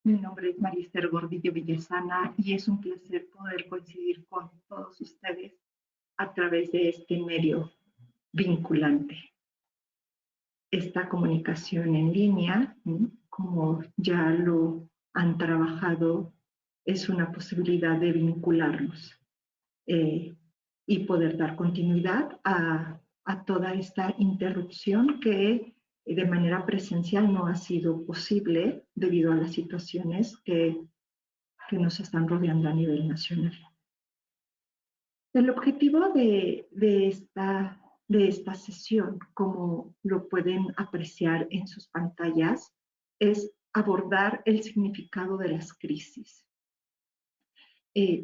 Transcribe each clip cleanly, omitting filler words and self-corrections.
Mi nombre es María Esther Gordillo Villasana y es un placer poder coincidir con todos ustedes a través de este medio vinculante. Esta comunicación en línea, como ya lo han trabajado, es una posibilidad de vincularnos y poder dar continuidad a toda esta interrupción que de manera presencial no ha sido posible debido a las situaciones que nos están rodeando a nivel nacional. El objetivo de esta sesión, como lo pueden apreciar en sus pantallas, es abordar el significado de las crisis.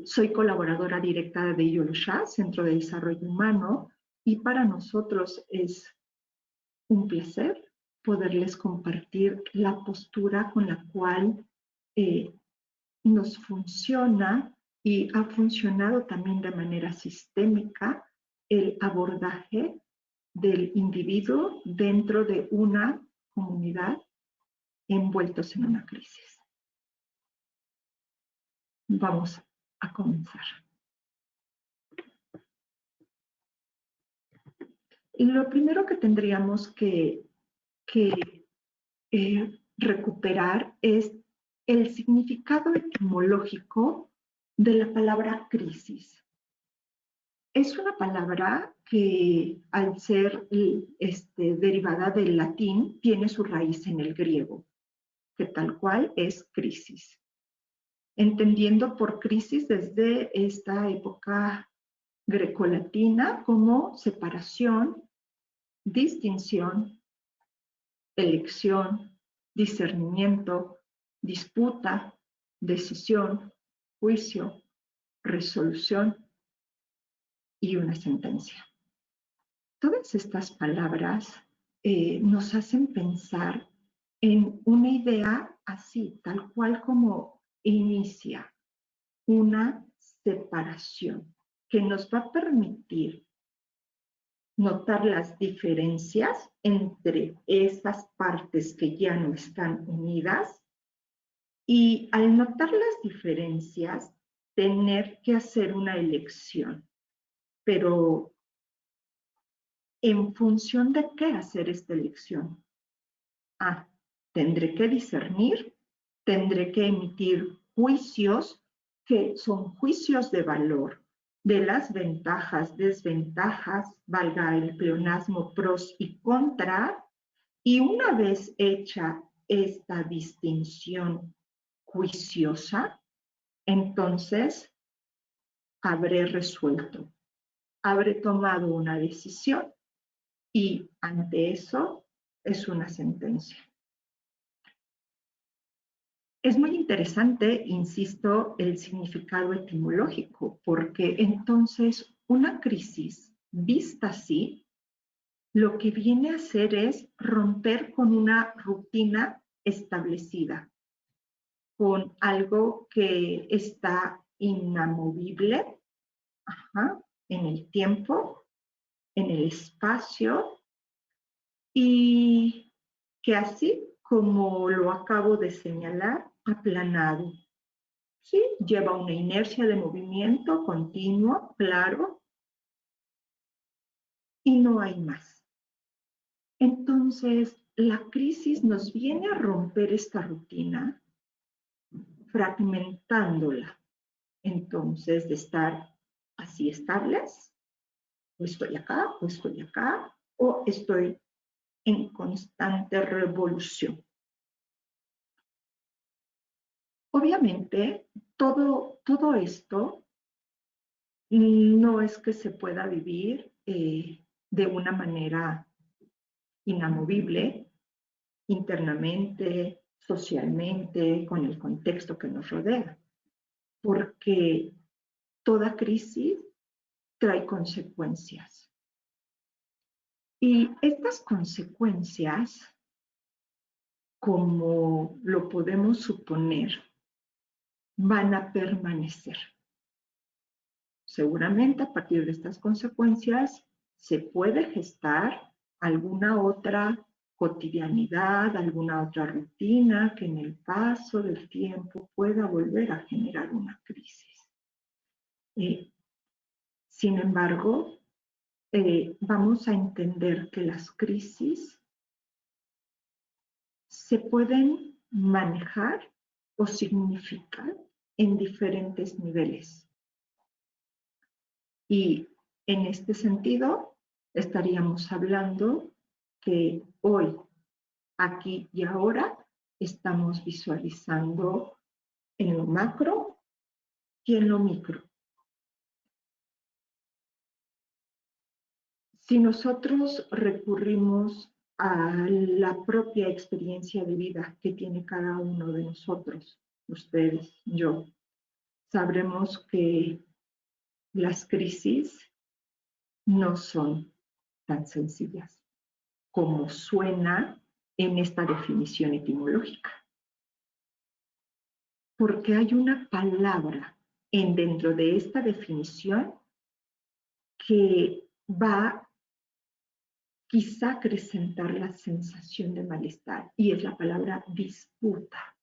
Soy colaboradora directa de YOLOSHA, Centro de Desarrollo Humano, y para nosotros es un placer poderles compartir la postura con la cual nos funciona y ha funcionado también de manera sistémica el abordaje del individuo dentro de una comunidad envueltos en una crisis. Vamos a comenzar. Lo primero que tendríamos que recuperar es el significado etimológico de la palabra crisis. Es una palabra que, al ser derivada del latín, tiene su raíz en el griego, que tal cual es crisis. Entendiendo por crisis desde esta época grecolatina como separación, distinción, elección, discernimiento, disputa, decisión, juicio, resolución y una sentencia. Todas estas palabras nos hacen pensar en una idea así, tal cual como inicia una separación que nos va a permitir notar las diferencias entre esas partes que ya no están unidas y al notar las diferencias, tener que hacer una elección, pero ¿en función de qué hacer esta elección? Tendré que discernir, tendré que emitir juicios que son juicios de valor, de las ventajas, desventajas, valga el pleonasmo, pros y contras, y una vez hecha esta distinción juiciosa, entonces habré resuelto, habré tomado una decisión y ante eso es una sentencia. Es muy interesante, insisto, el significado etimológico, porque entonces una crisis vista así, lo que viene a hacer es romper con una rutina establecida, con algo que está inamovible en el tiempo, en el espacio, y que así como lo acabo de señalar, aplanado. ¿Sí? Lleva una inercia de movimiento continuo, claro, y no hay más. Entonces, la crisis nos viene a romper esta rutina, fragmentándola. Entonces, de estar así estables, o estoy acá, o estoy en constante revolución. Obviamente, todo esto no es que se pueda vivir de una manera inamovible, internamente, socialmente, con el contexto que nos rodea, porque toda crisis trae consecuencias. Y estas consecuencias, como lo podemos suponer, van a permanecer. Seguramente a partir de estas consecuencias se puede gestar alguna otra cotidianidad, alguna otra rutina que en el paso del tiempo pueda volver a generar una crisis. Sin embargo, vamos a entender que las crisis se pueden manejar o significar en diferentes niveles. Y en este sentido, estaríamos hablando que hoy, aquí y ahora, estamos visualizando en lo macro y en lo micro. Si nosotros recurrimos a la propia experiencia de vida que tiene cada uno de nosotros, ustedes, yo, sabremos que las crisis no son tan sencillas como suena en esta definición etimológica. Porque hay una palabra dentro de esta definición que va quizá a acrecentar la sensación de malestar, y es la palabra disputa.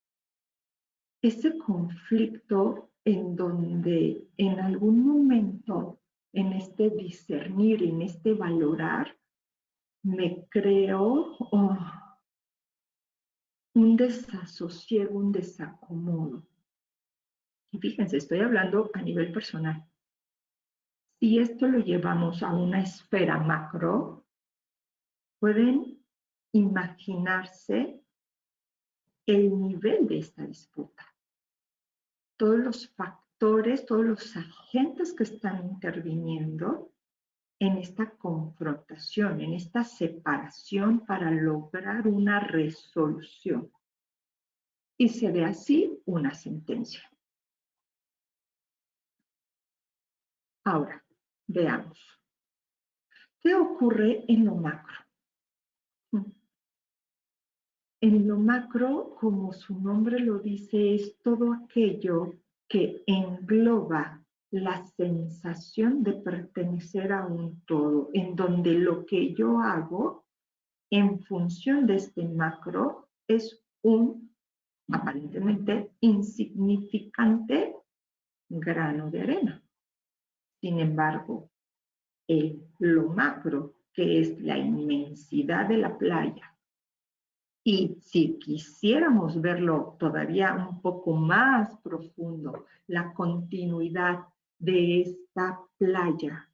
Ese conflicto en donde en algún momento, en este discernir, en este valorar, me creo un desasosiego, un desacomodo. Y fíjense, estoy hablando a nivel personal. Si esto lo llevamos a una esfera macro, pueden imaginarse el nivel de esta disputa. Todos los factores, todos los agentes que están interviniendo en esta confrontación, en esta separación para lograr una resolución. Y se ve así una sentencia. Ahora, veamos. ¿Qué ocurre en lo macro? En lo macro, como su nombre lo dice, es todo aquello que engloba la sensación de pertenecer a un todo, en donde lo que yo hago en función de este macro es un aparentemente insignificante grano de arena. Sin embargo, lo macro, que es la inmensidad de la playa, y si quisiéramos verlo todavía un poco más profundo, la continuidad de esta playa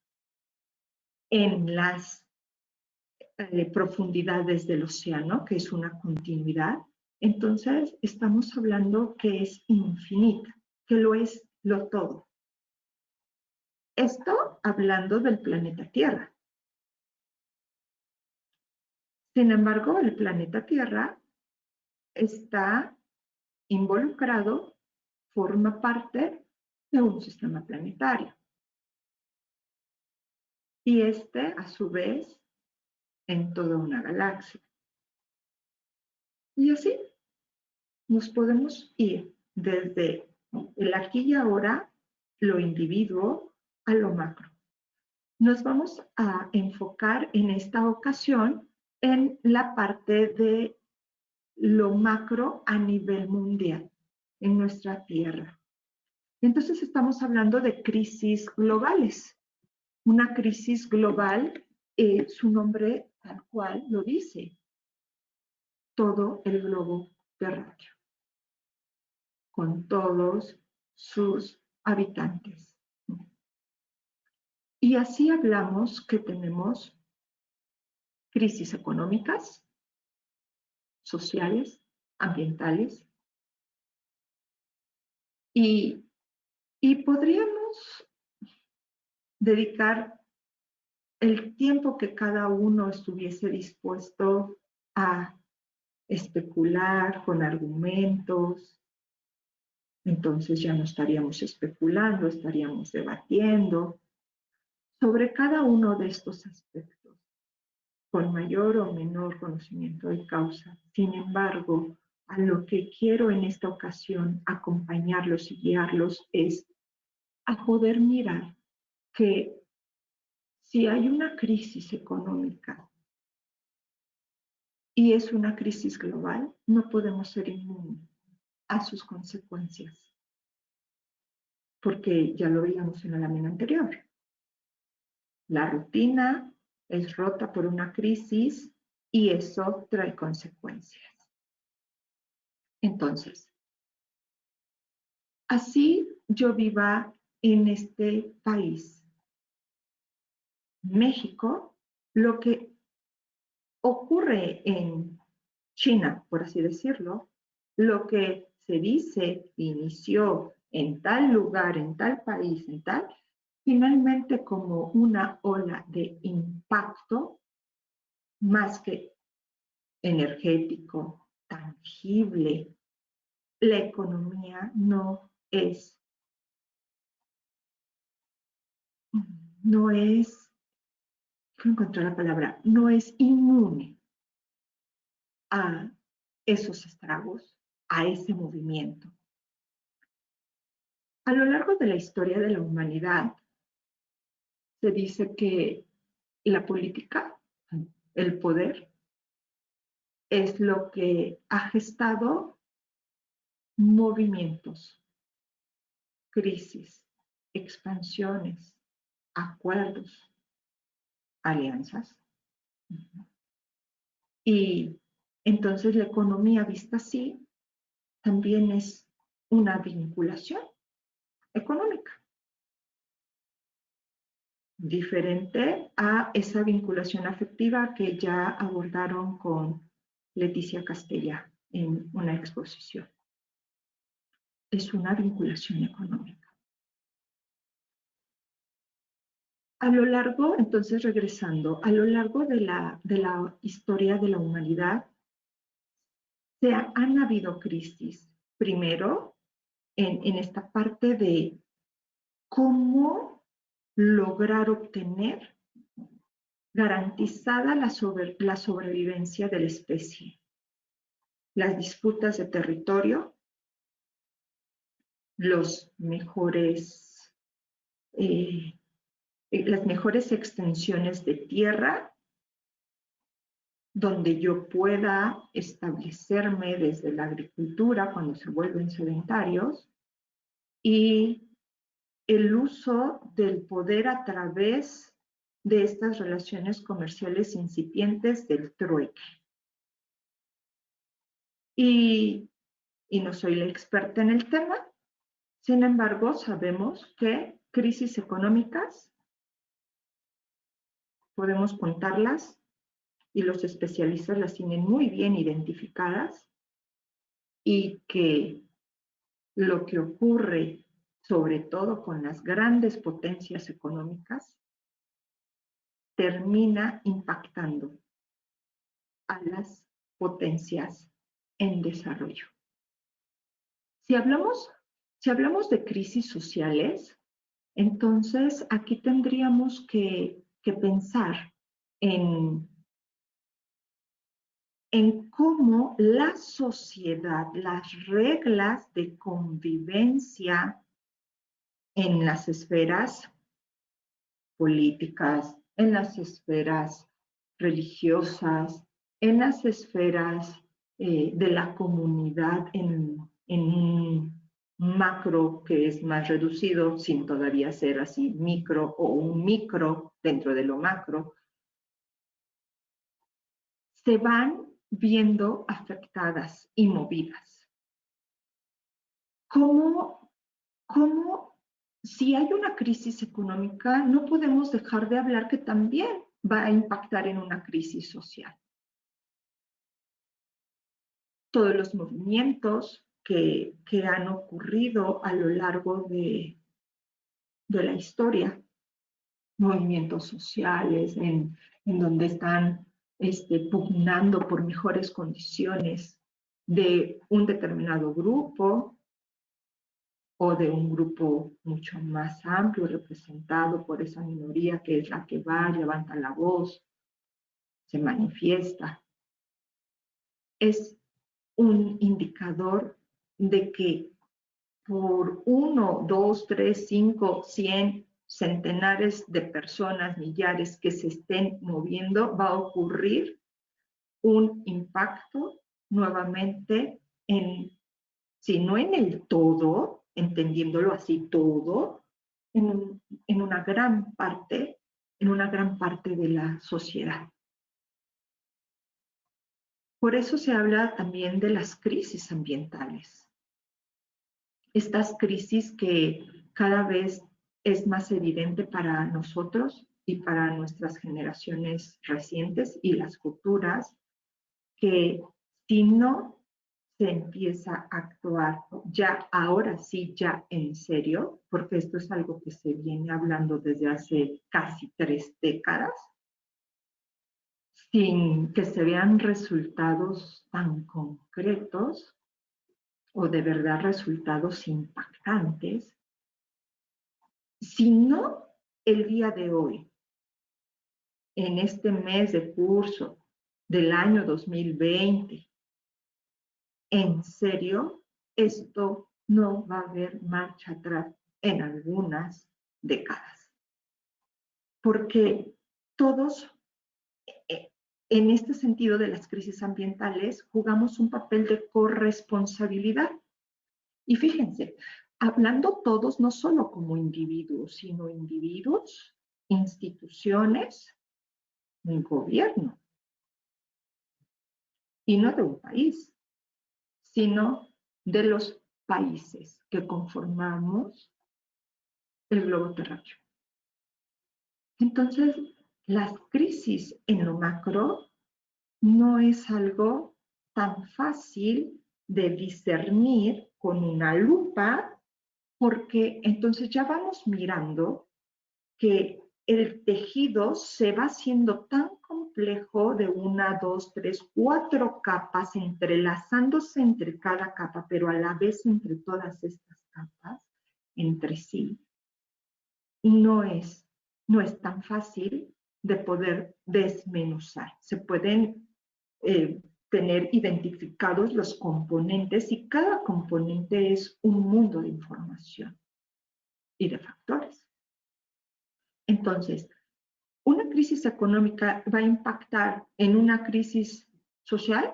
en las profundidades del océano, que es una continuidad, entonces estamos hablando que es infinita, que lo es lo todo. Esto hablando del planeta Tierra. Sin embargo, el planeta Tierra está involucrado, forma parte de un sistema planetario. Y este, a su vez, en toda una galaxia. Y así nos podemos ir desde el aquí y ahora, lo individuo, a lo macro. Nos vamos a enfocar en esta ocasión en la parte de lo macro a nivel mundial, en nuestra Tierra. Entonces estamos hablando de crisis globales. Una crisis global, su nombre tal cual lo dice, todo el globo terráqueo, con todos sus habitantes. Y así hablamos que tenemos crisis económicas, sociales, ambientales, y podríamos dedicar el tiempo que cada uno estuviese dispuesto a especular con argumentos. Entonces ya no estaríamos especulando, estaríamos debatiendo sobre cada uno de estos aspectos, con mayor o menor conocimiento de causa. Sin embargo, a lo que quiero en esta ocasión acompañarlos y guiarlos es a poder mirar que si hay una crisis económica y es una crisis global, no podemos ser inmunes a sus consecuencias, porque ya lo veíamos en la lámina anterior. La rutina es rota por una crisis y eso trae consecuencias. Entonces, así yo viva en este país, México, lo que ocurre en China, por así decirlo, lo que se dice inició en tal lugar, en tal país, en tal, finalmente como una ola de impacto más que energético, tangible. La economía no es, quiero encontrar la palabra, no es inmune a esos estragos, a ese movimiento. A lo largo de la historia de la humanidad, se dice que la política, el poder, es lo que ha gestado movimientos, crisis, expansiones, acuerdos, alianzas. Y entonces la economía vista así también es una vinculación económica, diferente a esa vinculación afectiva que ya abordaron con Leticia Castella en una exposición. Es una vinculación económica. A lo largo, entonces regresando, a lo largo de la historia de la humanidad, han habido crisis. Primero, en esta parte de cómo lograr obtener garantizada la sobrevivencia de la especie. Las disputas de territorio, las mejores extensiones de tierra, donde yo pueda establecerme desde la agricultura cuando se vuelven sedentarios, y el uso del poder a través de estas relaciones comerciales incipientes del trueque. Y no soy la experta en el tema, sin embargo, sabemos que crisis económicas podemos contarlas y los especialistas las tienen muy bien identificadas, y que lo que ocurre sobre todo con las grandes potencias económicas termina impactando a las potencias en desarrollo. Si hablamos de crisis sociales, entonces aquí tendríamos que pensar en cómo la sociedad, las reglas de convivencia en las esferas políticas, en las esferas religiosas, en las esferas de la comunidad, en un macro que es más reducido, sin todavía ser así micro o un micro dentro de lo macro, se van viendo afectadas y movidas. ¿Cómo si hay una crisis económica, no podemos dejar de hablar que también va a impactar en una crisis social? Todos los movimientos que han ocurrido a lo largo de la historia, movimientos sociales en donde están pugnando por mejores condiciones de un determinado grupo o de un grupo mucho más amplio representado por esa minoría que es la que va, levanta la voz, se manifiesta. Es un indicador de que por 1, 2, 3, 5, 100, centenares de personas, millares que se estén moviendo, va a ocurrir un impacto nuevamente si no en el todo, entendiéndolo así todo, en una gran parte de la sociedad. Por eso se habla también de las crisis ambientales. Estas crisis que cada vez es más evidente para nosotros y para nuestras generaciones recientes y las futuras, que si no se empieza a actuar ya, ahora sí, ya en serio, porque esto es algo que se viene hablando desde hace casi 3 décadas, sin que se vean resultados tan concretos o de verdad resultados impactantes, sino el día de hoy, en este mes de curso del año 2020, en serio, esto no va a haber marcha atrás en algunas décadas. Porque todos, en este sentido de las crisis ambientales, jugamos un papel de corresponsabilidad. Y fíjense, hablando todos, no solo como individuos, sino individuos, instituciones, un gobierno, y no de un país, sino de los países que conformamos el globo terráqueo. Entonces, las crisis en lo macro no es algo tan fácil de discernir con una lupa, porque entonces ya vamos mirando que el tejido se va haciendo tan complejo de 1, 2, 3, 4 capas, entrelazándose entre cada capa, pero a la vez entre todas estas capas, entre sí, no es tan fácil de poder desmenuzar. Se pueden tener identificados los componentes y cada componente es un mundo de información y de factores. Entonces, ¿una crisis económica va a impactar en una crisis social?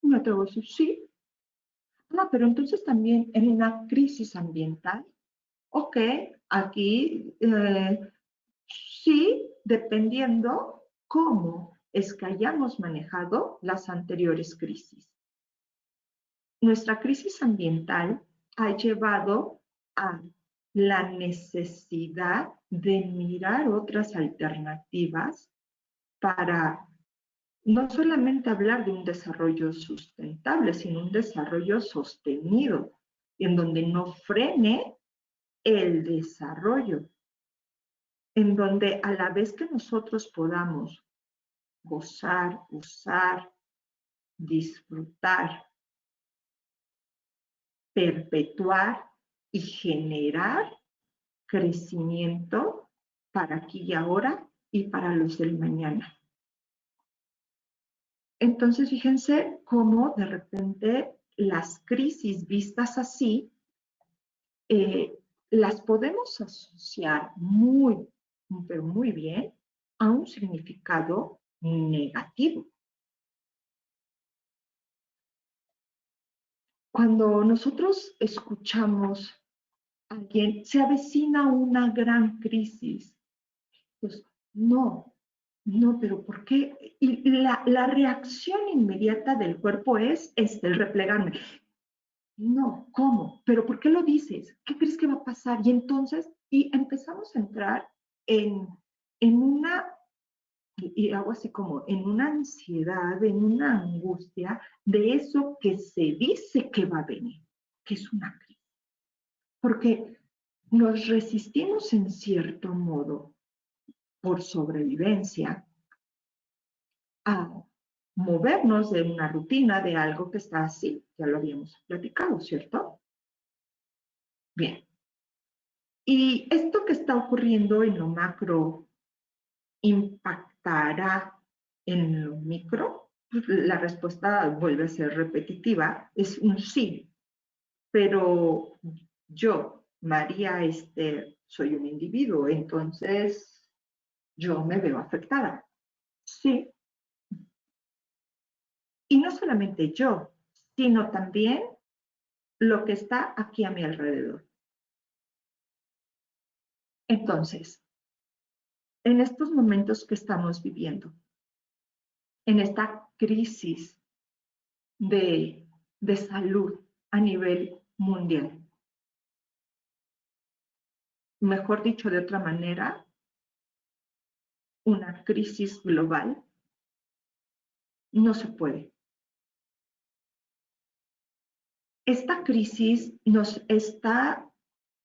Me atrevo a decir sí. No, pero entonces también en una crisis ambiental. Ok, aquí sí, dependiendo cómo es que hayamos manejado las anteriores crisis. Nuestra crisis ambiental ha llevado a la necesidad de mirar otras alternativas para no solamente hablar de un desarrollo sustentable, sino un desarrollo sostenido, en donde no frene el desarrollo, en donde a la vez que nosotros podamos gozar, usar, disfrutar, perpetuar y generar crecimiento para aquí y ahora y para los del mañana. Entonces, fíjense cómo de repente las crisis vistas así, las podemos asociar pero muy bien a un significado negativo. Cuando nosotros escuchamos a alguien, se avecina una gran crisis, pues no, pero ¿por qué? Y la reacción inmediata del cuerpo es el replegarme. No, ¿cómo? ¿Pero por qué lo dices? ¿Qué crees que va a pasar? Y entonces, y empezamos a entrar en una, y hago así como, en una ansiedad, en una angustia de eso que se dice que va a venir, que es una crisis. Porque nos resistimos en cierto modo por sobrevivencia a movernos de una rutina, de algo que está así, ya lo habíamos platicado, ¿cierto? Bien. Y esto que está ocurriendo en lo macro impactará en lo micro. La respuesta vuelve a ser repetitiva, es un sí, pero yo, María Esther, soy un individuo, entonces yo me veo afectada. Sí, Y no solamente yo, sino también lo que está aquí a mi alrededor. Entonces, en estos momentos que estamos viviendo, en esta crisis de salud a nivel mundial, mejor dicho de otra manera, una crisis global, no se puede. Esta crisis nos está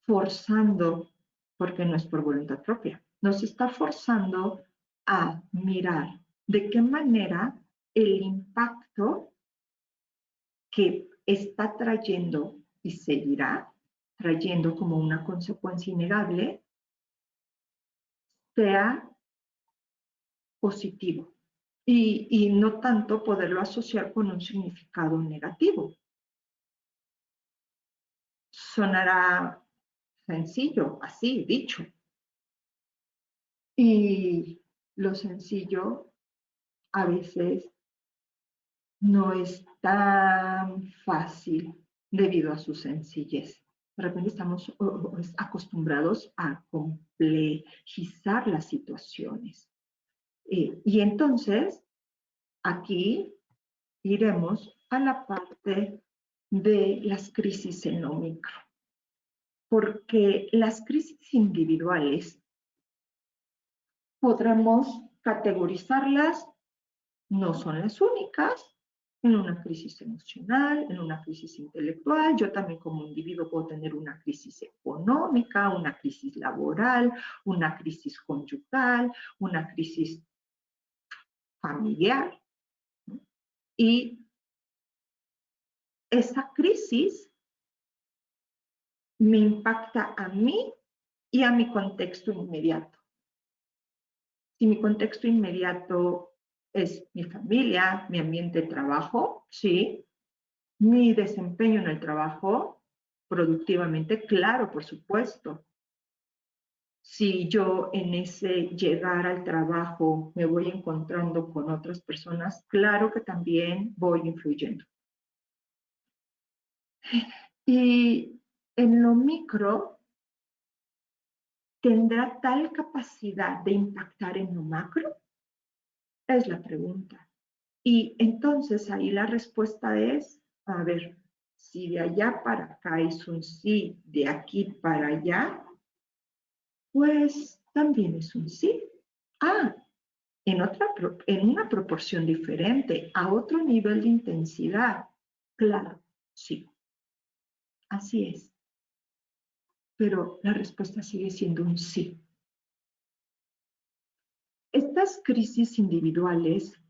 forzando, porque no es por voluntad propia, nos está forzando a mirar de qué manera el impacto que está trayendo y seguirá trayendo como una consecuencia innegable sea positivo y no tanto poderlo asociar con un significado negativo. Sonará sencillo, así dicho. Y lo sencillo a veces no es tan fácil debido a su sencillez. De repente estamos acostumbrados a complejizar las situaciones. Y entonces, aquí iremos a la parte de las crisis en lo micro, porque las crisis individuales podremos categorizarlas, no son las únicas, en una crisis emocional, en una crisis intelectual. Yo también como individuo puedo tener una crisis económica, una crisis laboral, una crisis conyugal, una crisis familiar. Y esa crisis me impacta a mí y a mi contexto inmediato. Si mi contexto inmediato es mi familia, mi ambiente de trabajo, sí, mi desempeño en el trabajo, productivamente, claro, por supuesto. Si yo en ese llegar al trabajo me voy encontrando con otras personas, claro que también voy influyendo. Y en lo micro, ¿tendrá tal capacidad de impactar en lo macro? Es la pregunta. Y entonces ahí la respuesta es, a ver, si de allá para acá es un sí, de aquí para allá, pues también es un sí. Ah, en una proporción diferente, a otro nivel de intensidad. Claro, sí, así es. Pero la respuesta sigue siendo un sí. Estas crisis individuales,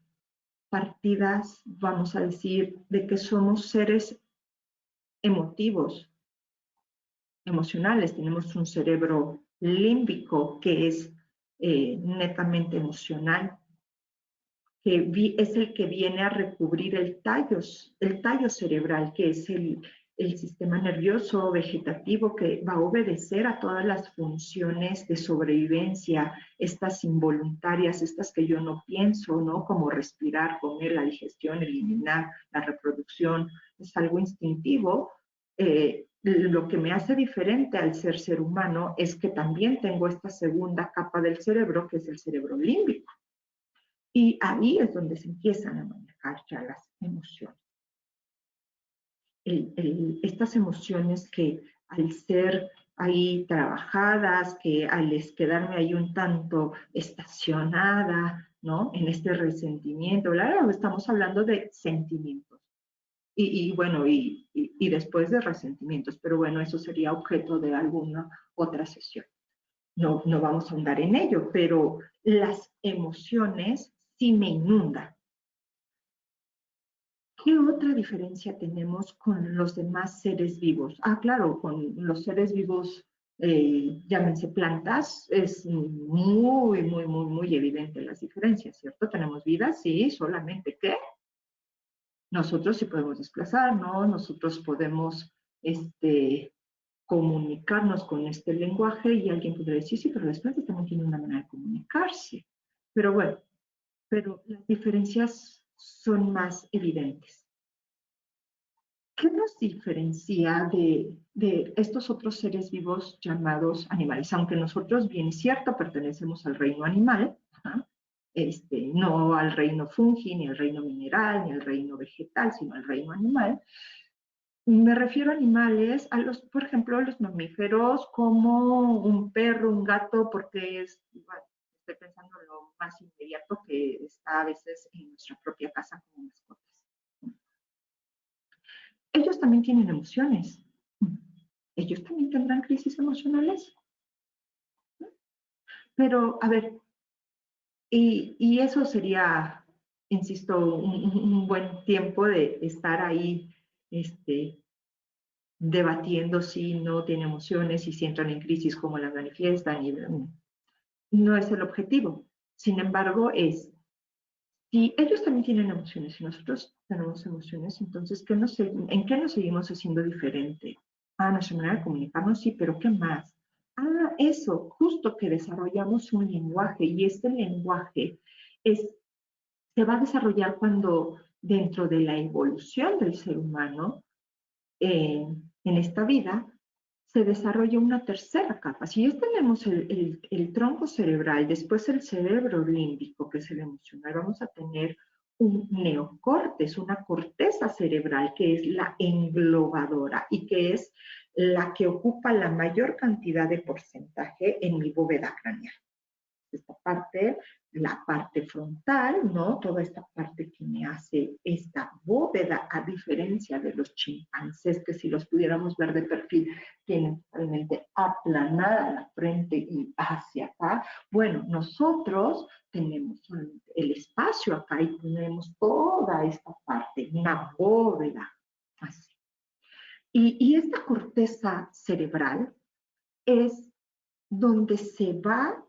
partidas, vamos a decir, de que somos seres emotivos, emocionales, tenemos un cerebro límbico que es netamente emocional, que es el que viene a recubrir el tallo cerebral, que es el sistema nervioso vegetativo que va a obedecer a todas las funciones de sobrevivencia, estas involuntarias, estas que yo no pienso, ¿no? Como respirar, comer, la digestión, eliminar, la reproducción, es algo instintivo. Lo que me hace diferente al ser humano es que también tengo esta segunda capa del cerebro, que es el cerebro límbico. Y ahí es donde se empiezan a manejar ya las emociones. Estas emociones que al ser ahí trabajadas, que al quedarme ahí un tanto estacionada, ¿no? En este resentimiento, claro, estamos hablando de sentimientos. Y bueno, y después de resentimientos, pero bueno, eso sería objeto de alguna otra sesión. No vamos a ahondar en ello, pero las emociones sí me inundan. ¿Qué otra diferencia tenemos con los demás seres vivos? Ah, claro, con los seres vivos, llámense plantas, es muy evidente las diferencias, ¿cierto? Tenemos vida, sí, solamente que nosotros sí podemos desplazarnos, nosotros podemos comunicarnos con este lenguaje y alguien podría decir, sí, pero las plantas también tienen una manera de comunicarse. Pero bueno, pero las diferencias son más evidentes. ¿Qué nos diferencia de estos otros seres vivos llamados animales? Aunque nosotros, bien es cierto, pertenecemos al reino animal, ¿ah? No al reino fungi, ni al reino mineral, ni al reino vegetal, sino al reino animal. Me refiero a animales, por ejemplo, los mamíferos, como un perro, un gato, porque bueno, estoy pensando en lo más inmediato que está a veces en nuestra propia casa como mascotas. Ellos también tienen emociones. Ellos también tendrán crisis emocionales. Pero, a ver, y eso sería, insisto, un buen tiempo de estar ahí debatiendo si no tienen emociones, si entran en crisis, cómo las manifiestan. No es el objetivo. Sin embargo, si ellos también tienen emociones y nosotros tenemos emociones, entonces, ¿en qué nos seguimos haciendo diferente? Nuestra manera de comunicarnos, sí, pero ¿qué más? Eso, justo que desarrollamos un lenguaje y este lenguaje se va a desarrollar cuando dentro de la evolución del ser humano en esta vida se desarrolla una tercera capa. Si ya tenemos el tronco cerebral, después el cerebro límbico, que es el emocional, vamos a tener un neocortes, una corteza cerebral, que es la englobadora y que es la que ocupa la mayor cantidad de porcentaje en mi bóveda craneal. Esta parte, la parte frontal, ¿no? Toda esta parte que me hace esta bóveda, a diferencia de los chimpancés, que si los pudiéramos ver de perfil, tienen totalmente aplanada la frente y hacia acá. Bueno, nosotros tenemos el espacio acá y tenemos toda esta parte, una bóveda, así. Y esta corteza cerebral es donde se va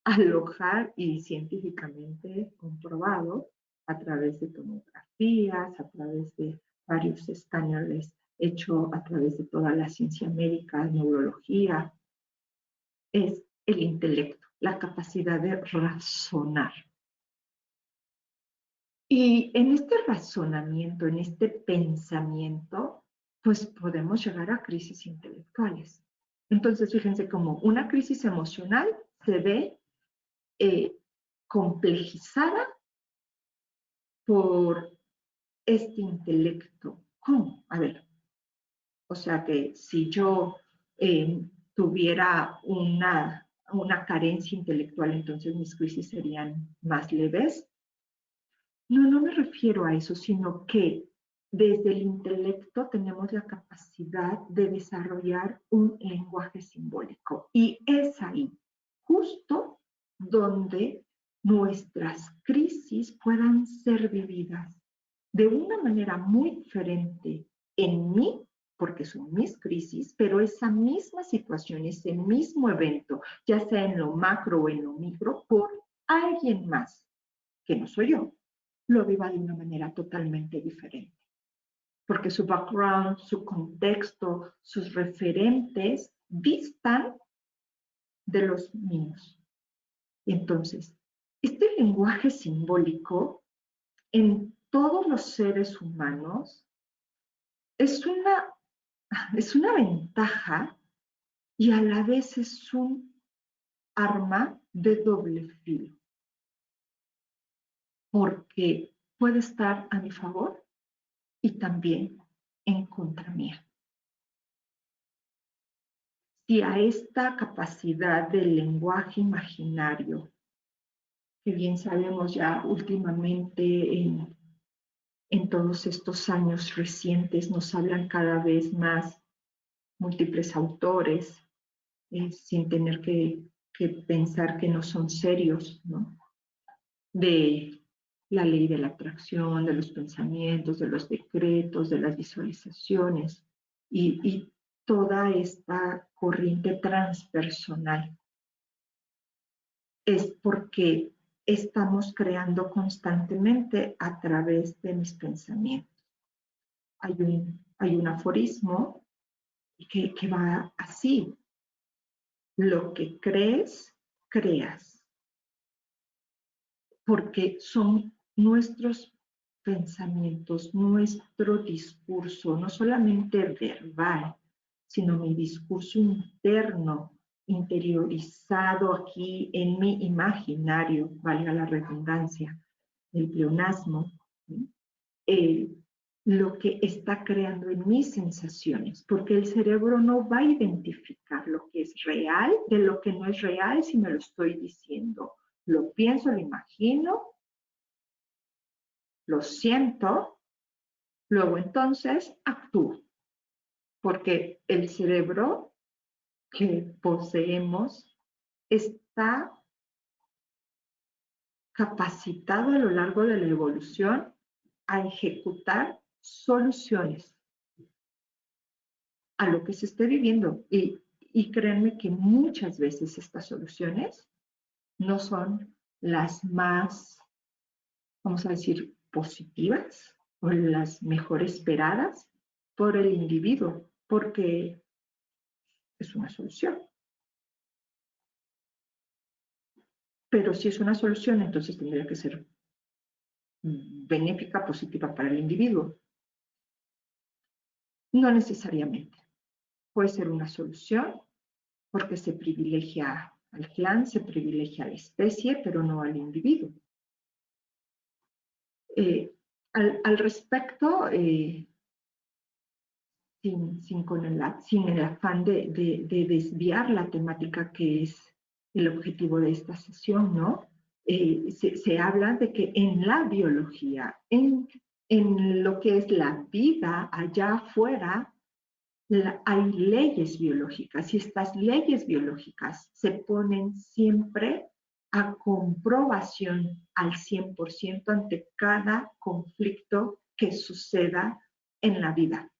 alojar y científicamente comprobado a través de tomografías, a través de varios escáneres hechos a través de toda la ciencia médica, neurología, es el intelecto, la capacidad de razonar. Y en este razonamiento, en este pensamiento, pues podemos llegar a crisis intelectuales. Entonces, fíjense cómo una crisis emocional se ve complejizada por este intelecto. ¿Cómo? A ver, o sea que si yo tuviera una carencia intelectual, entonces mis crisis serían más leves. No me refiero a eso, sino que desde el intelecto tenemos la capacidad de desarrollar un lenguaje simbólico. Y es ahí, justo donde nuestras crisis puedan ser vividas de una manera muy diferente en mí, porque son mis crisis, pero esa misma situación, ese mismo evento, ya sea en lo macro o en lo micro, por alguien más, que no soy yo, lo viva de una manera totalmente diferente. Porque su background, su contexto, sus referentes distan de los míos. Y entonces, este lenguaje simbólico en todos los seres humanos es una ventaja y a la vez es un arma de doble filo. Porque puede estar a mi favor y también en contra mía. Si a esta capacidad del lenguaje imaginario, que bien sabemos ya últimamente en todos estos años recientes, nos hablan cada vez más múltiples autores, sin tener que pensar que no son serios, ¿no? De la ley de la atracción, de los pensamientos, de los decretos, de las visualizaciones y toda esta corriente transpersonal. Es porque estamos creando constantemente a través de mis pensamientos. Hay un aforismo que va así. Lo que crees, creas. Porque son nuestros pensamientos, nuestro discurso, no solamente verbal, sino mi discurso interno, interiorizado aquí en mi imaginario, valga la redundancia, el pleonasmo, lo que está creando en mis sensaciones, porque el cerebro no va a identificar lo que es real de lo que no es real si me lo estoy diciendo. Lo pienso, lo imagino, lo siento, luego entonces actúo, porque el cerebro que poseemos está capacitado a lo largo de la evolución a ejecutar soluciones a lo que se esté viviendo. Y créanme que muchas veces estas soluciones no son las más, vamos a decir, positivas o las mejor esperadas por el individuo, porque es una solución. Pero si es una solución, entonces tendría que ser benéfica, positiva para el individuo. No necesariamente. Puede ser una solución porque se privilegia al clan, se privilegia a la especie, pero no al individuo. Al respecto, sin el afán de desviar la temática que es el objetivo de esta sesión, ¿no? Se habla de que en la biología, en lo que es la vida allá afuera, hay leyes biológicas y estas leyes biológicas se ponen siempre a comprobación al 100% ante cada conflicto que suceda en la vida,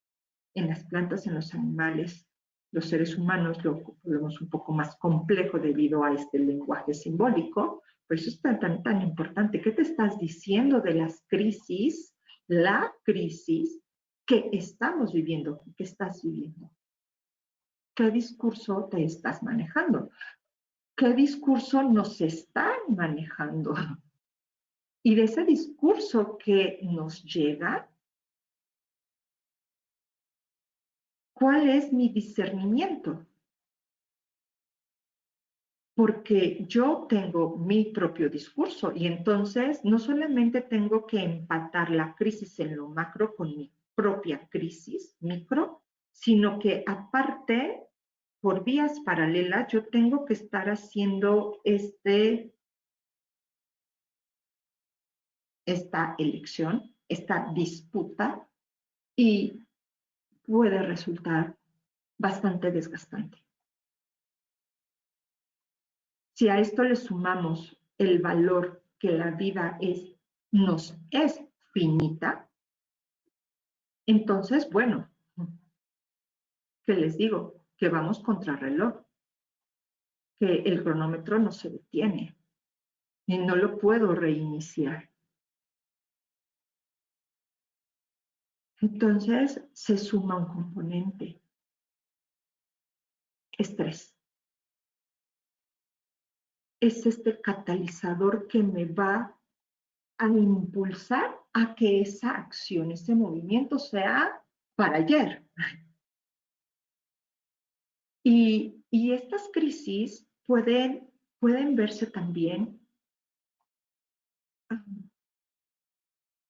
en las plantas, en los animales. Los seres humanos lo vemos un poco más complejo debido a este lenguaje simbólico, por eso es tan importante. ¿Qué te estás diciendo de las crisis? La crisis que estamos viviendo, que estás viviendo. ¿Qué discurso te estás manejando? ¿Qué discurso nos están manejando? Y de ese discurso que nos llega, ¿cuál es mi discernimiento? Porque yo tengo mi propio discurso y entonces no solamente tengo que empatar la crisis en lo macro con mi propia crisis micro, sino que aparte, por vías paralelas, yo tengo que estar haciendo esta elección, esta disputa, y puede resultar bastante desgastante. Si a esto le sumamos el valor que la vida nos es finita, entonces, bueno, ¿qué les digo? Que vamos contra reloj, que el cronómetro no se detiene y no lo puedo reiniciar. Entonces se suma un componente, estrés. Es este catalizador que me va a impulsar a que esa acción, ese movimiento sea para ayer. Y estas crisis pueden verse también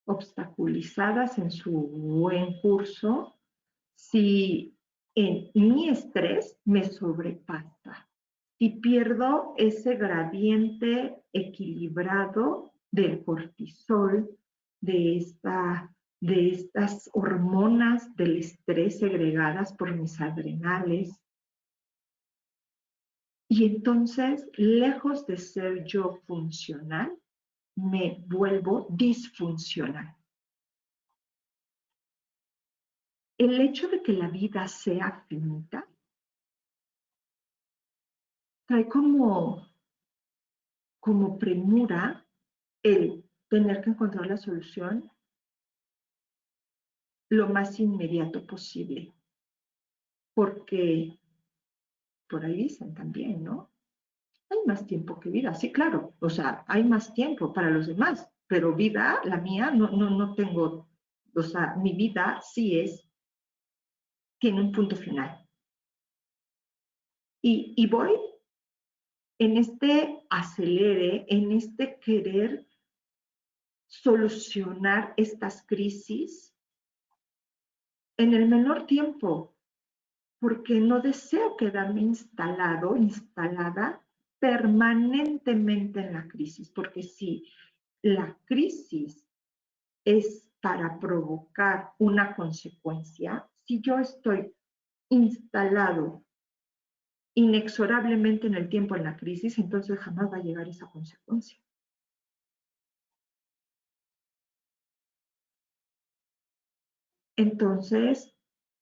obstaculizadas en su buen curso si en mi estrés me sobrepasa, si pierdo ese gradiente equilibrado del cortisol, de estas hormonas del estrés segregadas por mis adrenales. Y entonces, lejos de ser yo funcional, me vuelvo disfuncional. El hecho de que la vida sea finita trae como premura el tener que encontrar la solución lo más inmediato posible. Porque por ahí dicen también, ¿no? Hay más tiempo que vida. Sí, claro. O sea, hay más tiempo para los demás. pero vida, la mía, no tengo, o sea, mi vida sí tiene un punto final. Y voy en este acelere, en este querer solucionar estas crisis en el menor tiempo, porque no deseo quedarme instalado, instalada permanentemente en la crisis, porque si la crisis es para provocar una consecuencia, si yo estoy instalado inexorablemente en el tiempo en la crisis, entonces jamás va a llegar esa consecuencia. Entonces,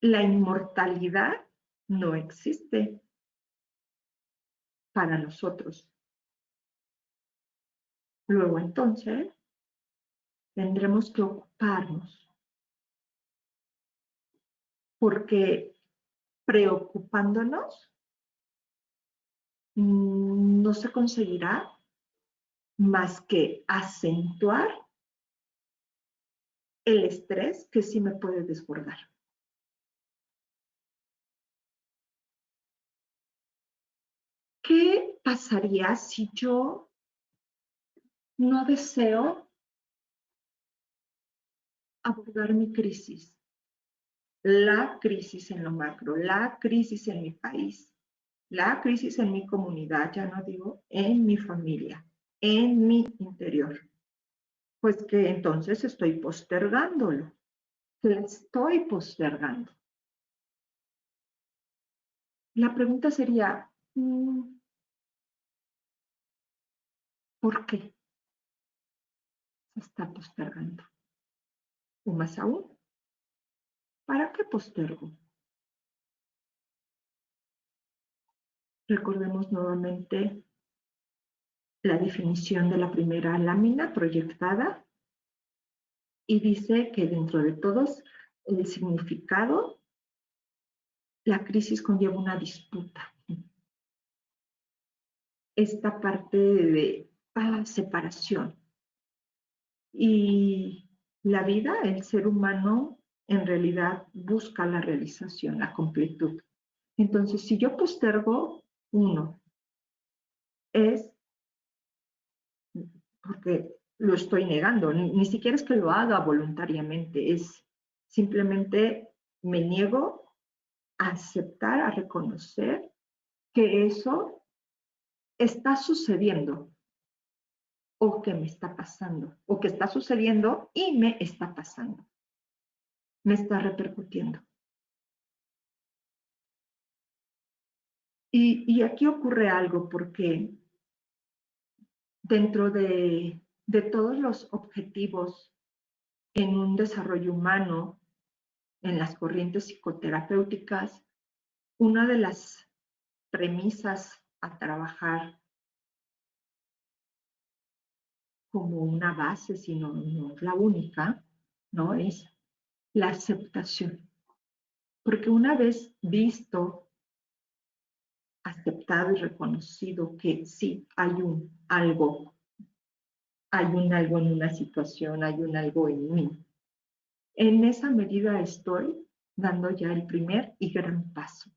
la inmortalidad no existe para nosotros. Luego, entonces, tendremos que ocuparnos, porque preocupándonos no se conseguirá más que acentuar el estrés que sí me puede desbordar. ¿Qué pasaría si yo no deseo abordar mi crisis? La crisis en lo macro, la crisis en mi país, la crisis en mi comunidad, ya no digo en mi familia, en mi interior. Pues que entonces estoy postergándolo, que estoy postergando. La pregunta sería, ¿por qué se está postergando? O más aún, ¿para qué postergo? Recordemos nuevamente la definición de la primera lámina proyectada y dice que dentro de todos el significado, la crisis conlleva una disputa. Esta parte de separación. Y la vida, el ser humano, en realidad busca la realización, la completud. Entonces, si yo postergo uno, es porque lo estoy negando, ni siquiera es que lo haga voluntariamente, es simplemente me niego a aceptar, a reconocer que eso está sucediendo o que me está pasando, o que está sucediendo y me está pasando, me está repercutiendo. Y aquí ocurre algo porque dentro de todos los objetivos en un desarrollo humano, en las corrientes psicoterapéuticas, una de las premisas a trabajar como una base, sino no es la única, ¿no? Es la aceptación. Porque una vez visto, aceptado y reconocido que sí, hay un algo en una situación, hay un algo en mí. En esa medida estoy dando ya el primer y gran paso,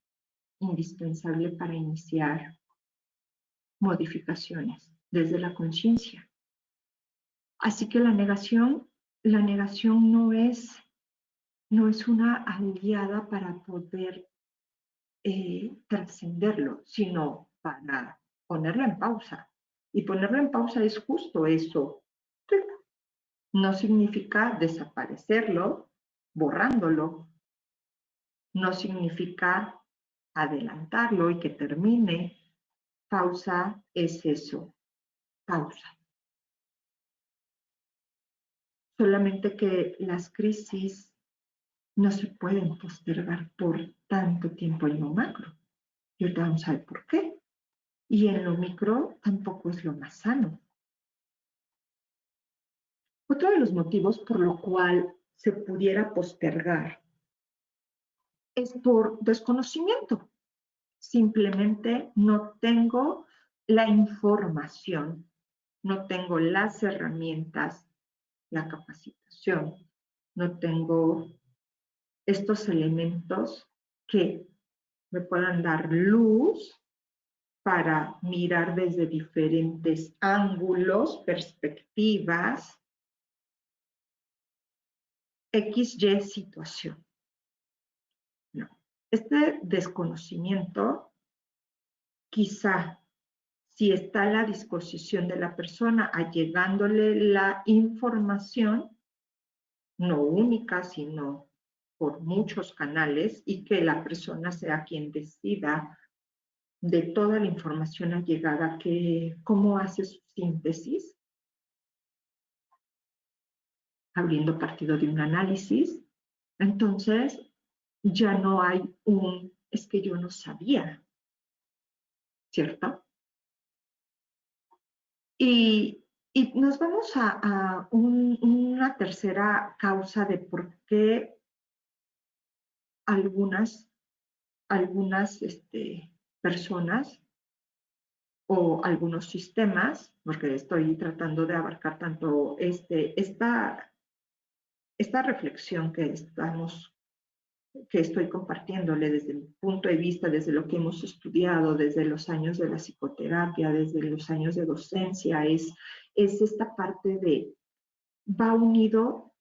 indispensable para iniciar modificaciones desde la conciencia. Así que la negación no es una aliada para poder trascenderlo, sino para ponerlo en pausa. Y ponerlo en pausa es justo eso. No significa desaparecerlo, borrándolo. No significa adelantarlo y que termine. Pausa es eso, pausa. Solamente que las crisis no se pueden postergar por tanto tiempo en lo macro. Y ahorita vamos a ver por qué. Y en lo micro tampoco es lo más sano. Otro de los motivos por lo cual se pudiera postergar es por desconocimiento. Simplemente no tengo la información, no tengo las herramientas la capacitación, no tengo estos elementos que me puedan dar luz para mirar desde diferentes ángulos, perspectivas, XY situación. No. Este desconocimiento, quizá, si está a la disposición de la persona, allegándole la información, no única, sino por muchos canales, y que la persona sea quien decida de toda la información allegada, que cómo hace su síntesis, abriendo partido de un análisis, entonces ya no hay es que yo no sabía, ¿cierto? Y nos vamos a una tercera causa de por qué algunas personas o algunos sistemas, porque estoy tratando de abarcar tanto esta reflexión que estoy compartiéndole desde mi punto de vista, desde lo que hemos estudiado, desde los años de la psicoterapia, desde los años de docencia, es esta parte de, va unido,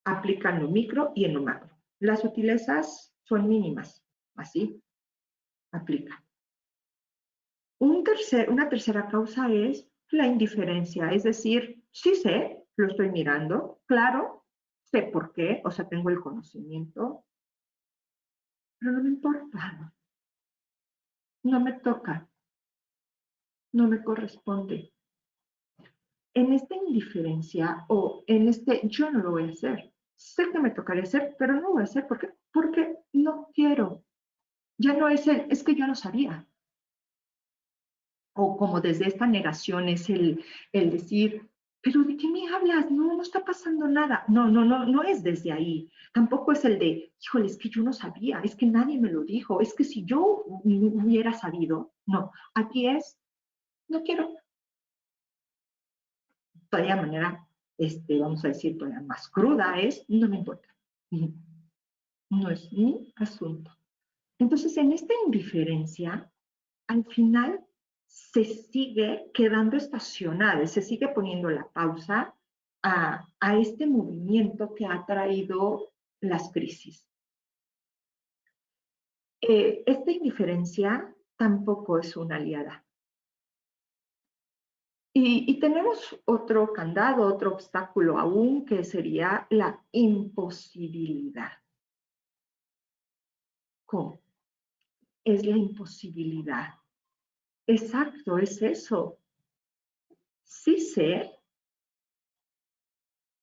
aplica en lo micro y en lo macro. Las sutilezas son mínimas, así, aplica. Una tercera causa es la indiferencia, es decir, sí sé, lo estoy mirando, claro, sé por qué, o sea, tengo el conocimiento, pero no me importa, no me toca, no me corresponde. En esta indiferencia o en yo no lo voy a hacer. Sé que me tocaría hacer, pero no lo voy a hacer. ¿Por qué? Porque no quiero. Ya no es que yo no sabía. O como desde esta negación es el decir, pero ¿de qué me hablas? No, no está pasando nada. No es desde ahí. Tampoco es el de, híjole, es que yo no sabía, es que nadie me lo dijo, es que si yo hubiera sabido. No, aquí es, no quiero. Todavía de manera, vamos a decir, todavía más cruda es, no me importa. No es mi asunto. Entonces, en esta indiferencia, al final se sigue quedando estacionada, se sigue poniendo la pausa a este movimiento que ha traído las crisis. Esta indiferencia tampoco es una aliada. Y tenemos otro candado, otro obstáculo aún, que sería la imposibilidad. ¿Cómo? Es la imposibilidad. Exacto, es eso. Sí sé,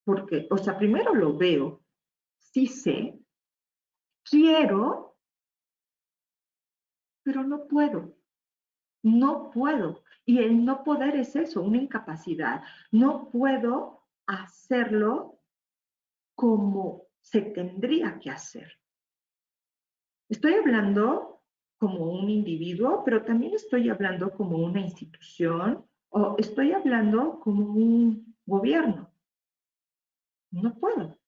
porque, o sea, primero lo veo, sí sé, quiero, pero no puedo. No puedo. Y el no poder es eso, una incapacidad. No puedo hacerlo como se tendría que hacer. Estoy hablando como un individuo, pero también estoy hablando como una institución o estoy hablando como un gobierno. No puedo.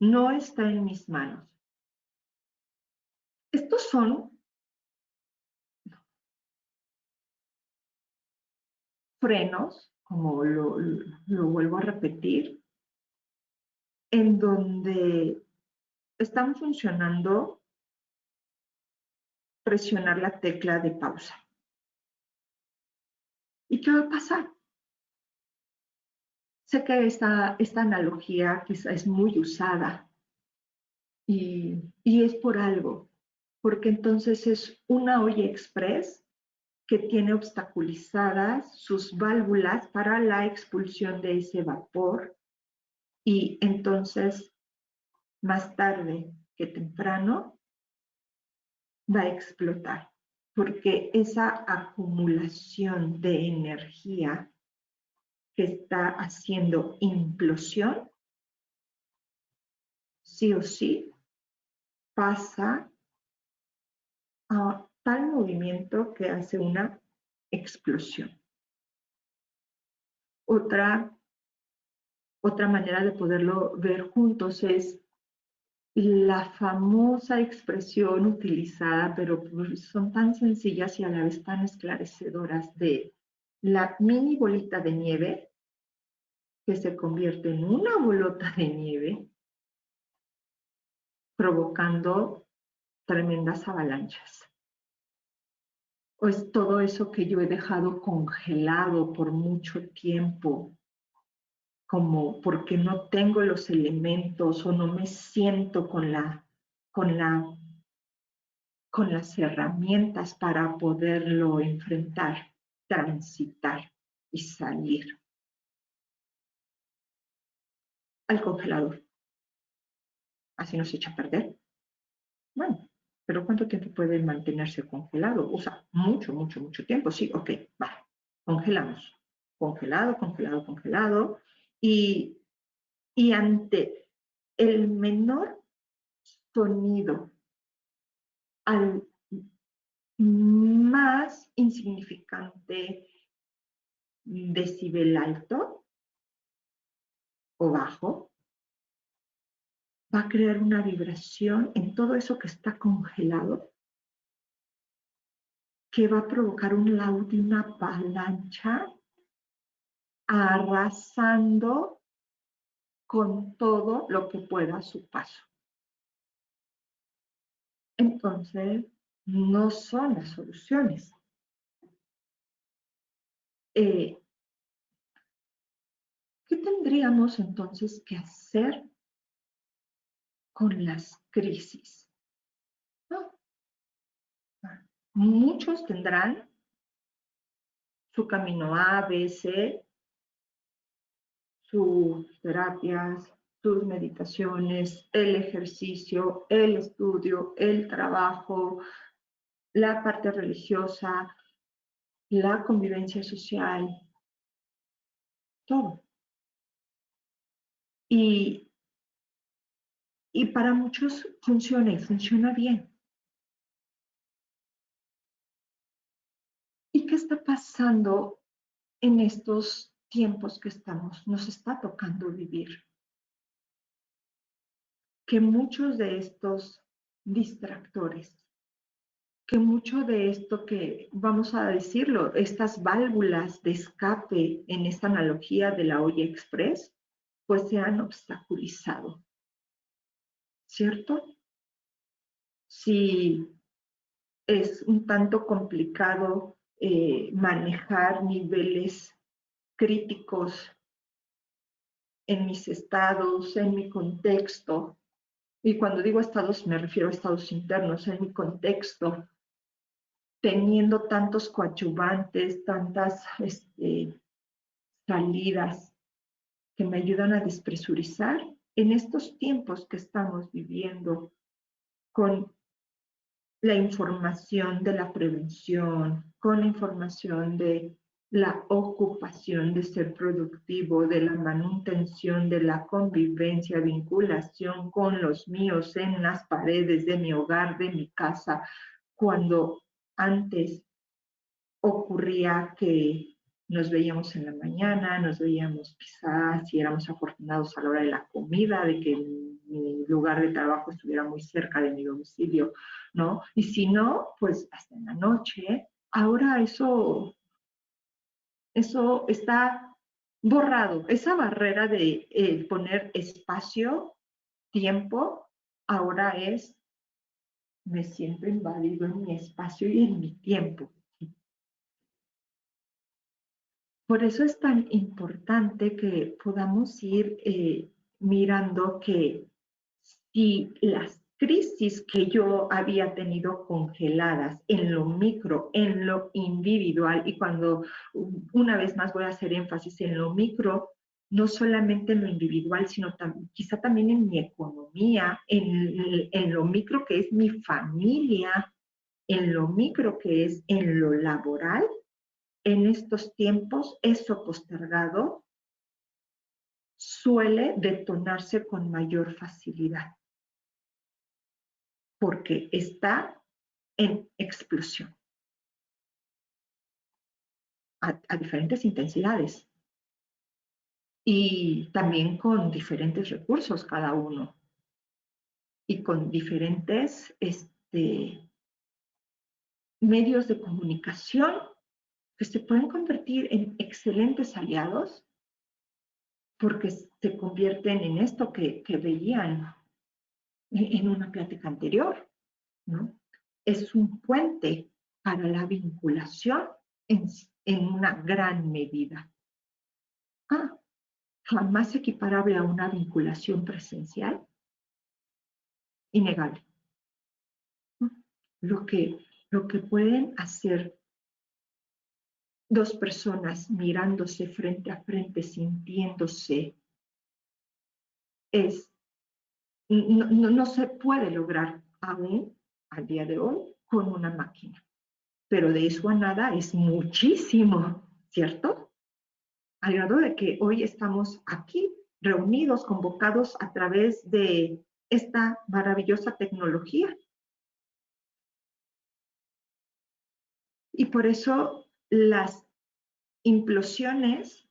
No está en mis manos. Estos son frenos, como lo vuelvo a repetir, en donde están funcionando presionar la tecla de pausa. ¿Y qué va a pasar? Sé que esta analogía quizá es muy usada y es por algo, porque entonces es una olla express que tiene obstaculizadas sus válvulas para la expulsión de ese vapor y entonces más tarde que temprano va a explotar, porque esa acumulación de energía que está haciendo implosión, sí o sí, pasa a tal movimiento que hace una explosión. Otra Otra manera de poderlo ver juntos es la famosa expresión utilizada, pero son tan sencillas y a la vez tan esclarecedoras, de la mini bolita de nieve que se convierte en una bolota de nieve, provocando tremendas avalanchas. O es todo eso que yo he dejado congelado por mucho tiempo, como porque no tengo los elementos o no me siento con las herramientas para poderlo enfrentar, transitar y salir al congelador. Así no se echa a perder. Bueno, pero ¿cuánto tiempo puede mantenerse congelado? O sea, mucho, mucho, mucho tiempo. Sí, ok, va, congelamos. Congelado, congelado, congelado. Y ante el menor sonido, al más insignificante decibel alto o bajo, va a crear una vibración en todo eso que está congelado, que va a provocar un laúd y una avalancha arrasando con todo lo que pueda a su paso. Entonces, no son las soluciones. ¿Qué tendríamos entonces que hacer con las crisis? ¿No? Muchos tendrán su camino A, B, C, sus terapias, sus meditaciones, el ejercicio, el estudio, el trabajo, la parte religiosa, la convivencia social, todo. Y para muchos funciona y funciona bien. ¿Y qué está pasando en estos tiempos que nos está tocando vivir? Que muchos de estos distractores, que mucho de esto que, vamos a decirlo, estas válvulas de escape en esta analogía de la olla express, pues se han obstaculizado, ¿cierto? Si es un tanto complicado manejar niveles críticos en mis estados, en mi contexto, y cuando digo estados me refiero a estados internos, en mi contexto, teniendo tantos coadyuvantes, tantas salidas que me ayudan a despresurizar en estos tiempos que estamos viviendo con la información de la prevención, con la información de la ocupación de ser productivo, de la manutención, de la convivencia, vinculación con los míos en las paredes de mi hogar, de mi casa, cuando antes ocurría que nos veíamos en la mañana, nos veíamos quizás si éramos afortunados a la hora de la comida, de que mi lugar de trabajo estuviera muy cerca de mi domicilio, ¿no? Y si no, pues hasta en la noche. Ahora eso está borrado. Esa barrera de poner espacio, tiempo, ahora es, me siento invadido en mi espacio y en mi tiempo. Por eso es tan importante que podamos ir mirando que si las crisis que yo había tenido congeladas en lo micro, en lo individual, y cuando una vez más voy a hacer énfasis en lo micro, no solamente en lo individual, sino quizá también en mi economía, en lo micro que es mi familia, en lo micro que es en lo laboral, en estos tiempos, eso postergado suele detonarse con mayor facilidad, porque está en explosión a diferentes intensidades. y también con diferentes recursos cada uno y con diferentes medios de comunicación que se pueden convertir en excelentes aliados porque se convierten en esto que veían en una plática anterior, ¿no? Es un puente para la vinculación en una gran medida. Jamás equiparable a una vinculación presencial, innegable. Lo que, lo que pueden hacer dos personas mirándose frente a frente, sintiéndose, no se puede lograr aún al día de hoy con una máquina. Pero de eso a nada es muchísimo, ¿cierto? Al grado de que hoy estamos aquí reunidos, convocados a través de esta maravillosa tecnología. Y por eso las implosiones,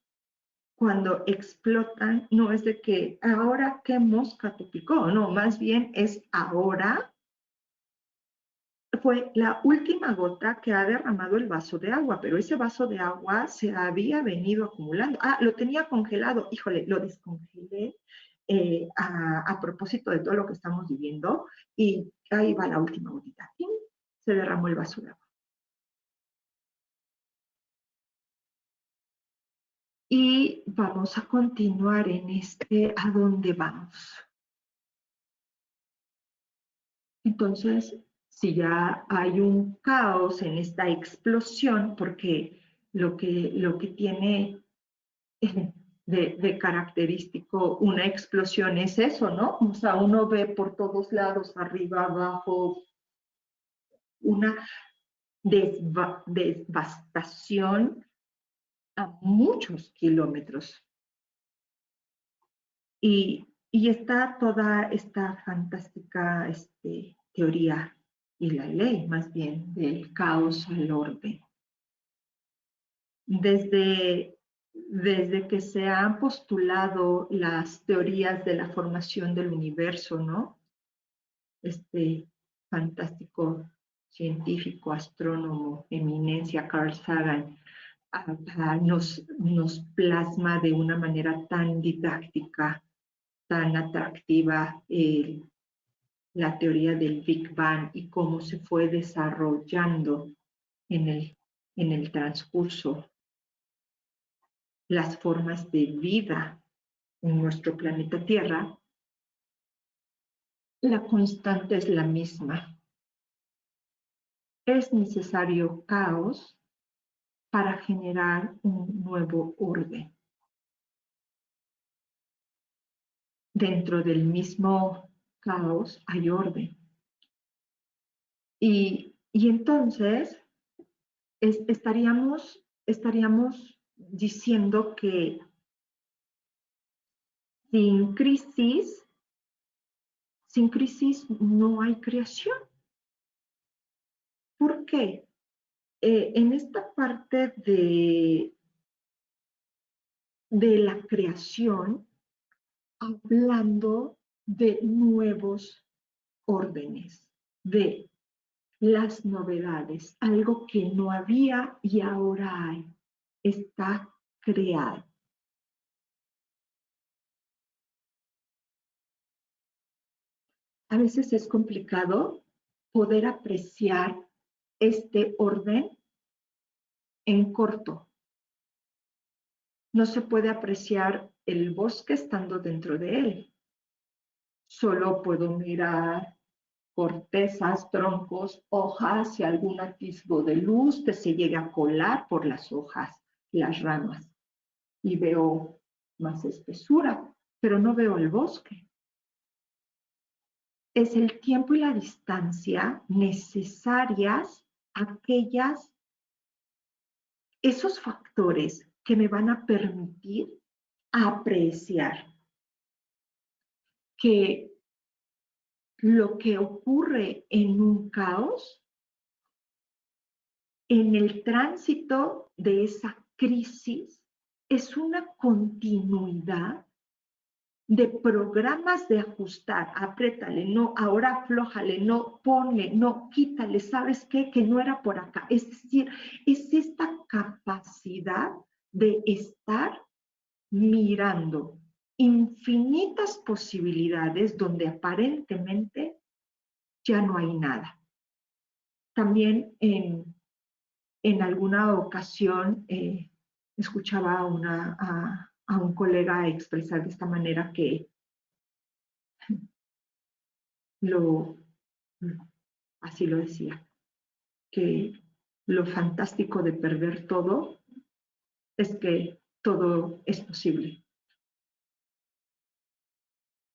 cuando explotan, no es de que ahora qué mosca te picó, no, más bien es ahora fue la última gota que ha derramado el vaso de agua, pero ese vaso de agua se había venido acumulando. Lo tenía congelado, híjole, lo descongelé a propósito de todo lo que estamos viviendo y ahí va la última gotita. ¡Pim! Se derramó el vaso de agua. Y vamos a continuar en ¿a dónde vamos? Entonces, si ya hay un caos en esta explosión, porque lo que tiene de característico una explosión es eso, ¿no? O sea, uno ve por todos lados, arriba, abajo, una devastación a muchos kilómetros. Y está toda esta fantástica teoría y la ley, más bien, del caos al orden. Desde que se han postulado las teorías de la formación del universo, ¿no? Este fantástico científico, astrónomo, eminencia, Carl Sagan, nos plasma de una manera tan didáctica, tan atractiva la teoría del Big Bang y cómo se fue desarrollando en el transcurso las formas de vida en nuestro planeta Tierra, la constante es la misma. Es necesario caos para generar un nuevo orden. Dentro del mismo caos hay orden. Y entonces estaríamos diciendo que sin crisis no hay creación. ¿Por qué? En esta parte de la creación, hablando de nuevos órdenes, de las novedades, algo que no había y ahora hay, está creado. A veces es complicado poder apreciar este orden en corto. No se puede apreciar el bosque estando dentro de él. Solo puedo mirar cortezas, troncos, hojas y algún atisbo de luz que se llegue a colar por las hojas, las ramas. Y veo más espesura, pero no veo el bosque. Es el tiempo y la distancia necesarias, esos factores que me van a permitir apreciar que lo que ocurre en un caos, en el tránsito de esa crisis, es una continuidad de programas de ajustar, apriétale, no, ahora aflójale, no, ponle, no, quítale, ¿sabes qué? Que no era por acá. Es decir, es esta capacidad de estar mirando infinitas posibilidades donde aparentemente ya no hay nada. También en alguna ocasión escuchaba a un colega expresar de esta manera que así lo decía, que lo fantástico de perder todo es que todo es posible.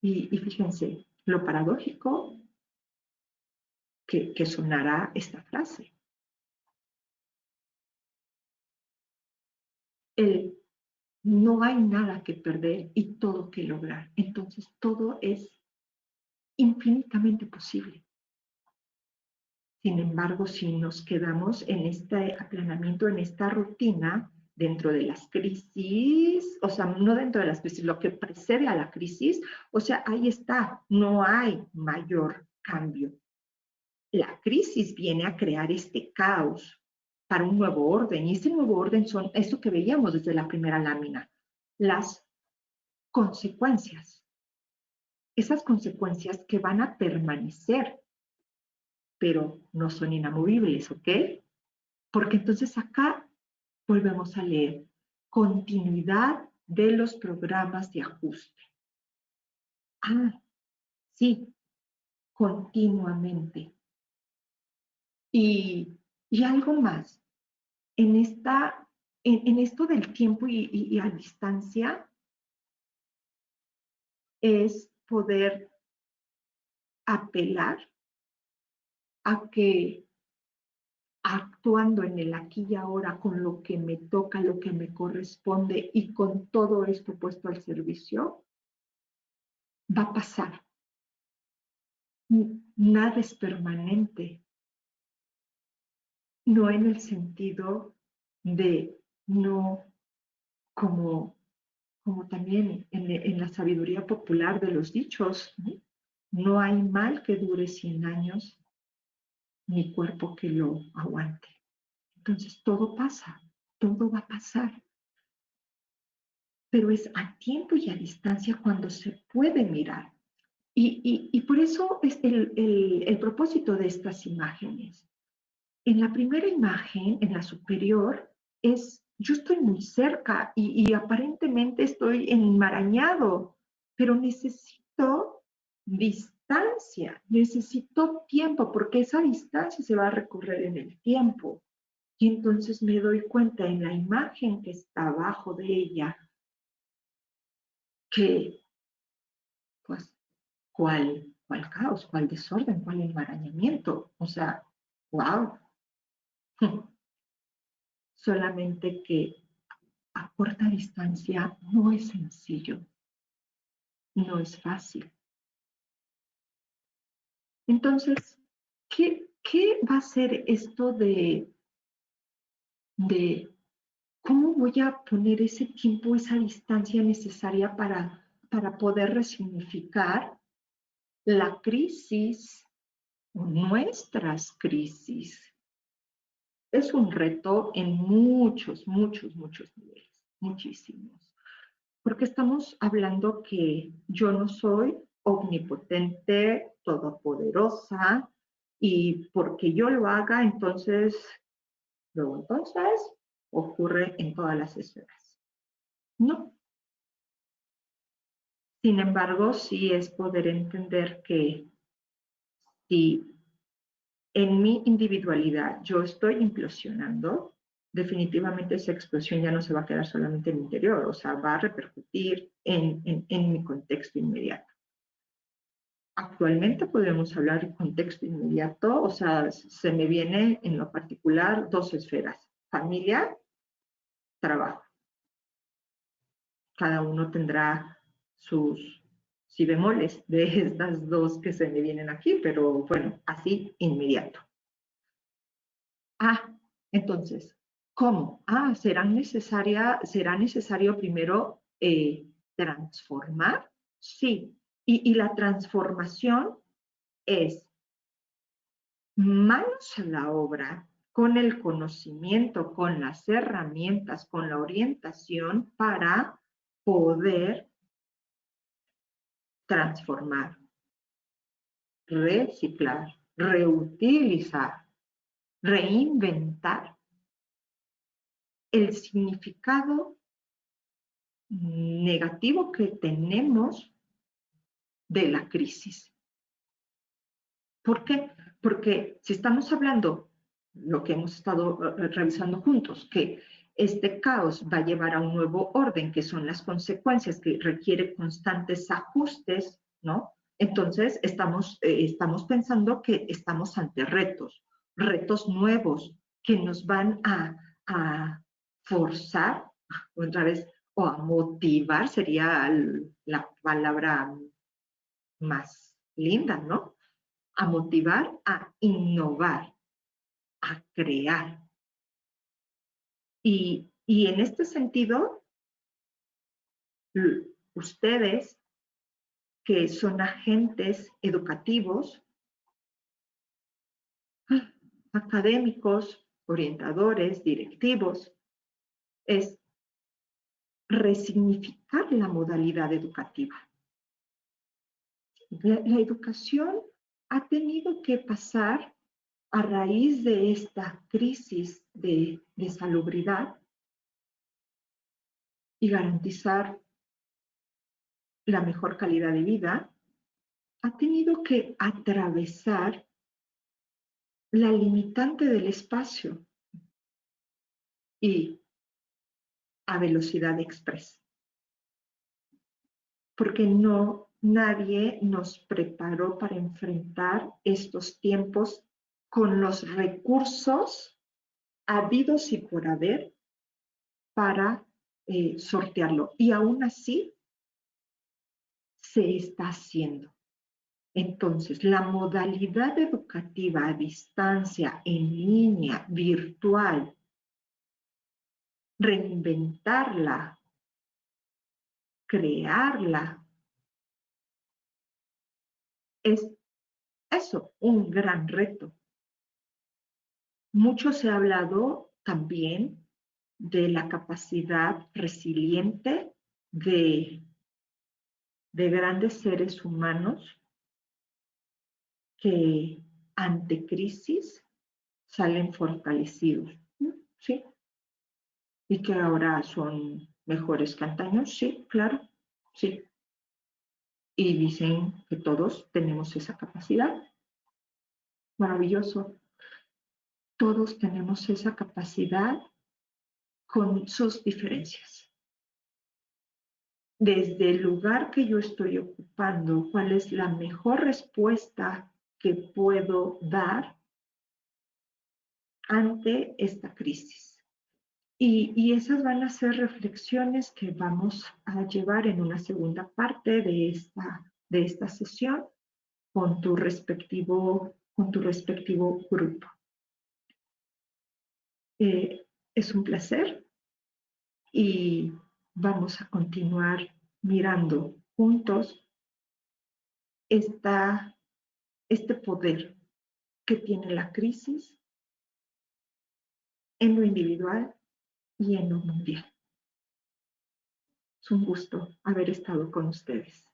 Y fíjense, lo paradójico que sonará esta frase. No hay nada que perder y todo que lograr. Entonces todo es infinitamente posible. Sin embargo, si nos quedamos en este aplanamiento, en esta rutina, dentro de las crisis, o sea, no dentro de las crisis, lo que precede a la crisis, o sea, ahí está, no hay mayor cambio. La crisis viene a crear este caos para un nuevo orden, y ese nuevo orden son eso que veíamos desde la primera lámina, las consecuencias. Esas consecuencias que van a permanecer, pero no son inamovibles, ¿ok? Porque entonces acá volvemos a leer continuidad de los programas de ajuste. Ah, sí, continuamente. Y algo más, en esto del tiempo y a distancia es poder apelar a que actuando en el aquí y ahora con lo que me toca, lo que me corresponde y con todo esto puesto al servicio, va a pasar. Nada es permanente. No en el sentido de no como también en la sabiduría popular de los dichos, no hay mal que dure 100 años ni cuerpo que lo aguante. Entonces todo pasa, todo va a pasar. Pero es a tiempo y a distancia cuando se puede mirar. Y por eso es el propósito de estas imágenes. En la primera imagen, en la superior, yo estoy muy cerca y aparentemente estoy enmarañado, pero necesito distancia, necesito tiempo, porque esa distancia se va a recorrer en el tiempo. Y entonces me doy cuenta en la imagen que está abajo de ella, que, pues, cuál caos, cuál desorden, cuál enmarañamiento. O sea, wow. Solamente que a corta distancia no es sencillo, no es fácil. Entonces, ¿qué va a ser esto de cómo voy a poner ese tiempo, esa distancia necesaria para poder resignificar la crisis o nuestras crisis? Es un reto en muchos niveles, muchísimos. Porque estamos hablando que yo no soy omnipotente, todopoderosa, y porque yo lo haga, entonces ocurre en todas las esferas. No. Sin embargo, sí es poder entender que si en mi individualidad yo estoy implosionando, definitivamente esa explosión ya no se va a quedar solamente en mi interior, o sea, va a repercutir en mi contexto inmediato. Actualmente podemos hablar de contexto inmediato, o sea, se me viene en lo particular dos esferas, familia, trabajo. Cada uno tendrá sus si bemoles de estas dos que se me vienen aquí, pero bueno, así inmediato. Entonces, ¿Cómo? ¿será necesario primero transformar? Sí. Y la transformación es manos a la obra, con el conocimiento, con las herramientas, con la orientación para poder transformar, reciclar, reutilizar, reinventar el significado negativo que tenemos de la crisis. ¿Por qué? Porque si estamos hablando, lo que hemos estado revisando juntos, que este caos va a llevar a un nuevo orden, que son las consecuencias que requiere constantes ajustes, ¿no? Entonces estamos pensando que estamos ante retos nuevos que nos van a forzar, otra vez, o a motivar, sería la palabra más linda, ¿no? A motivar, a innovar, a crear. Y en este sentido, ustedes que son agentes educativos, académicos, orientadores, directivos, es resignificar la modalidad educativa. La educación ha tenido que pasar a raíz de esta crisis de salubridad y garantizar la mejor calidad de vida, ha tenido que atravesar la limitante del espacio y a velocidad express. Porque nadie nos preparó para enfrentar estos tiempos con los recursos habidos y por haber para sortearlo. Y aún así se está haciendo. Entonces, la modalidad educativa a distancia, en línea, virtual, reinventarla, crearla, es eso, un gran reto. Mucho se ha hablado también de la capacidad resiliente de grandes seres humanos que ante crisis salen fortalecidos, ¿sí? Y que ahora son mejores que antaño, sí, claro, sí. Y dicen que todos tenemos esa capacidad. Maravilloso. Todos tenemos esa capacidad con sus diferencias. Desde el lugar que yo estoy ocupando, cuál es la mejor respuesta que puedo dar ante esta crisis. Y esas van a ser reflexiones que vamos a llevar en una segunda parte de esta sesión con tu respectivo grupo. Es un placer y vamos a continuar mirando juntos este poder que tiene la crisis en lo individual y en lo mundial. Es un gusto haber estado con ustedes.